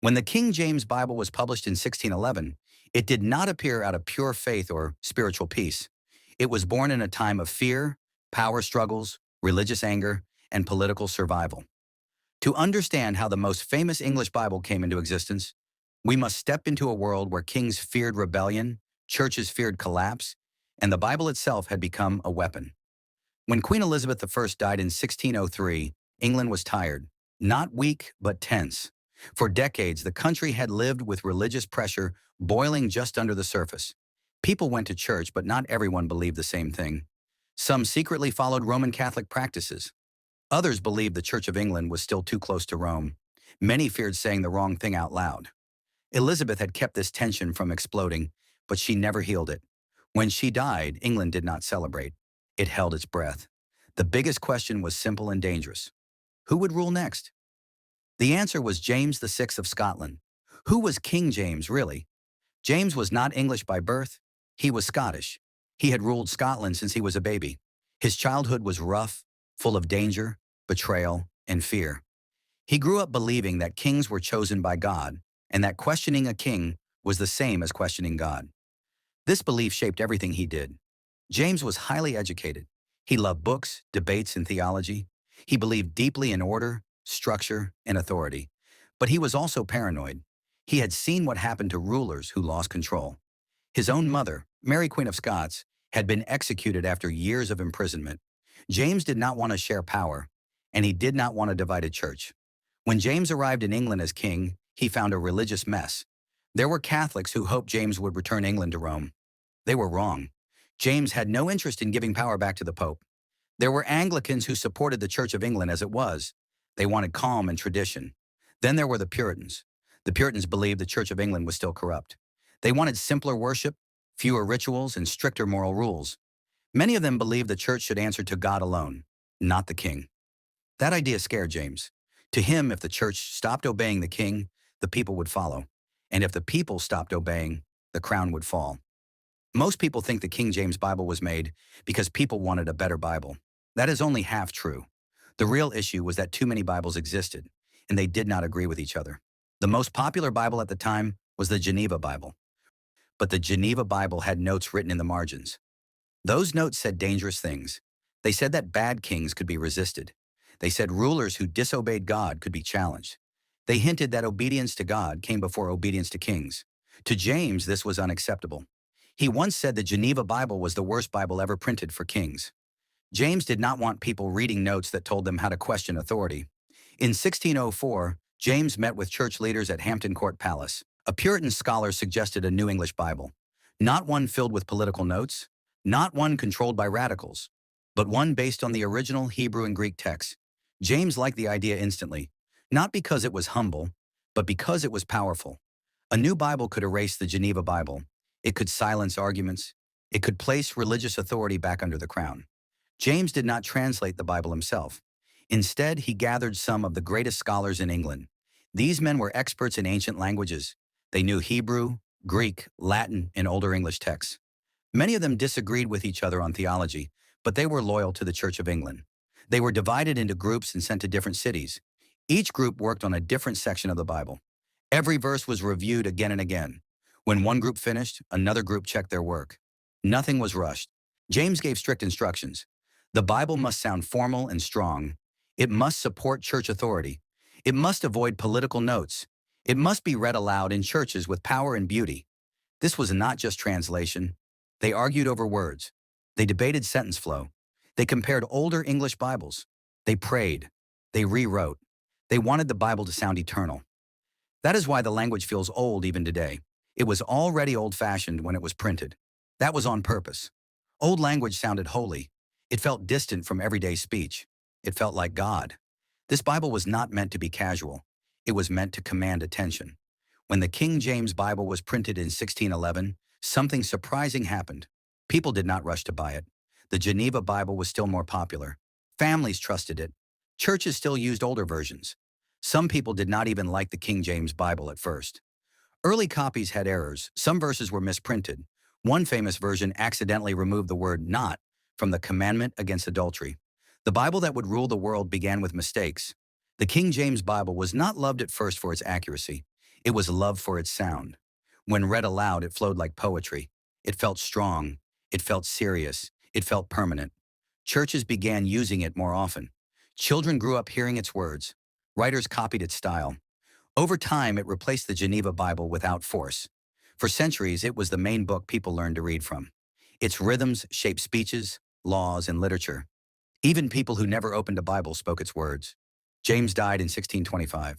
When the King James Bible was published in 1611, it did not appear out of pure faith or spiritual peace. It was born in a time of fear, power struggles, religious anger, and political survival. To understand how the most famous English Bible came into existence, we must step into a world where kings feared rebellion, churches feared collapse, and the Bible itself had become a weapon. When Queen Elizabeth I died in 1603, England was tired, not weak, but tense. For decades, the country had lived with religious pressure boiling just under the surface. People went to church, but not everyone believed the same thing. Some secretly followed Roman Catholic practices. Others believed the Church of England was still too close to Rome. Many feared saying the wrong thing out loud. Elizabeth had kept this tension from exploding, but she never healed it. When she died, England did not celebrate. It held its breath. The biggest question was simple and dangerous. Who would rule next? The answer was James VI of Scotland. Who was King James, really? James was not English by birth. He was Scottish. He had ruled Scotland since he was a baby. His childhood was rough, full of danger, betrayal, and fear. He grew up believing that kings were chosen by God and that questioning a king was the same as questioning God. This belief shaped everything he did. James was highly educated. He loved books, debates, and theology. He believed deeply in order, structure, and authority. But he was also paranoid. He had seen what happened to rulers who lost control. His own mother, Mary Queen of Scots, had been executed after years of imprisonment. James did not want to share power, and he did not want a divided church. When James arrived in England as king, he found a religious mess. There were Catholics who hoped James would return England to Rome. They were wrong. James had no interest in giving power back to the Pope. There were Anglicans who supported the Church of England as it was. They wanted calm and tradition. Then there were the Puritans. The Puritans believed the Church of England was still corrupt. They wanted simpler worship, fewer rituals, and stricter moral rules. Many of them believed the church should answer to God alone, not the king. That idea scared James. To him, if the church stopped obeying the king, the people would follow. And if the people stopped obeying, the crown would fall. Most people think the King James Bible was made because people wanted a better Bible. That is only half true. The real issue was that too many Bibles existed, and they did not agree with each other. The most popular Bible at the time was the Geneva Bible. But the Geneva Bible had notes written in the margins. Those notes said dangerous things. They said that bad kings could be resisted. They said rulers who disobeyed God could be challenged. They hinted that obedience to God came before obedience to kings. To James, this was unacceptable. He once said the Geneva Bible was the worst Bible ever printed for kings. James did not want people reading notes that told them how to question authority. In 1604, James met with church leaders at Hampton Court Palace. A Puritan scholar suggested a New English Bible, not one filled with political notes, not one controlled by radicals, but one based on the original Hebrew and Greek texts. James liked the idea instantly, not because it was humble, but because it was powerful. A new Bible could erase the Geneva Bible. It could silence arguments. It could place religious authority back under the crown. James did not translate the Bible himself. Instead, he gathered some of the greatest scholars in England. These men were experts in ancient languages. They knew Hebrew, Greek, Latin, and older English texts. Many of them disagreed with each other on theology, but they were loyal to the Church of England. They were divided into groups and sent to different cities. Each group worked on a different section of the Bible. Every verse was reviewed again and again. When one group finished, another group checked their work. Nothing was rushed. James gave strict instructions. The Bible must sound formal and strong. It must support church authority. It must avoid political notes. It must be read aloud in churches with power and beauty. This was not just translation. They argued over words. They debated sentence flow. They compared older English Bibles. They prayed. They rewrote. They wanted the Bible to sound eternal. That is why the language feels old even today. It was already old-fashioned when it was printed. That was on purpose. Old language sounded holy. It felt distant from everyday speech. It felt like God. This Bible was not meant to be casual. It was meant to command attention. When the King James Bible was printed in 1611, something surprising happened. People did not rush to buy it. The Geneva Bible was still more popular. Families trusted it. Churches still used older versions. Some people did not even like the King James Bible at first. Early copies had errors. Some verses were misprinted. One famous version accidentally removed the word "not" from the commandment against adultery. The Bible that would rule the world began with mistakes. The King James Bible was not loved at first for its accuracy. It was love for its sound. When read aloud, it flowed like poetry. It felt strong. It felt serious. It felt permanent. Churches began using it more often. Children grew up hearing its words. Writers copied its style. Over time, it replaced the Geneva Bible without force. For centuries, it was the main book people learned to read from. Its rhythms shaped speeches, laws, and literature. Even people who never opened a Bible spoke its words. James died in 1625.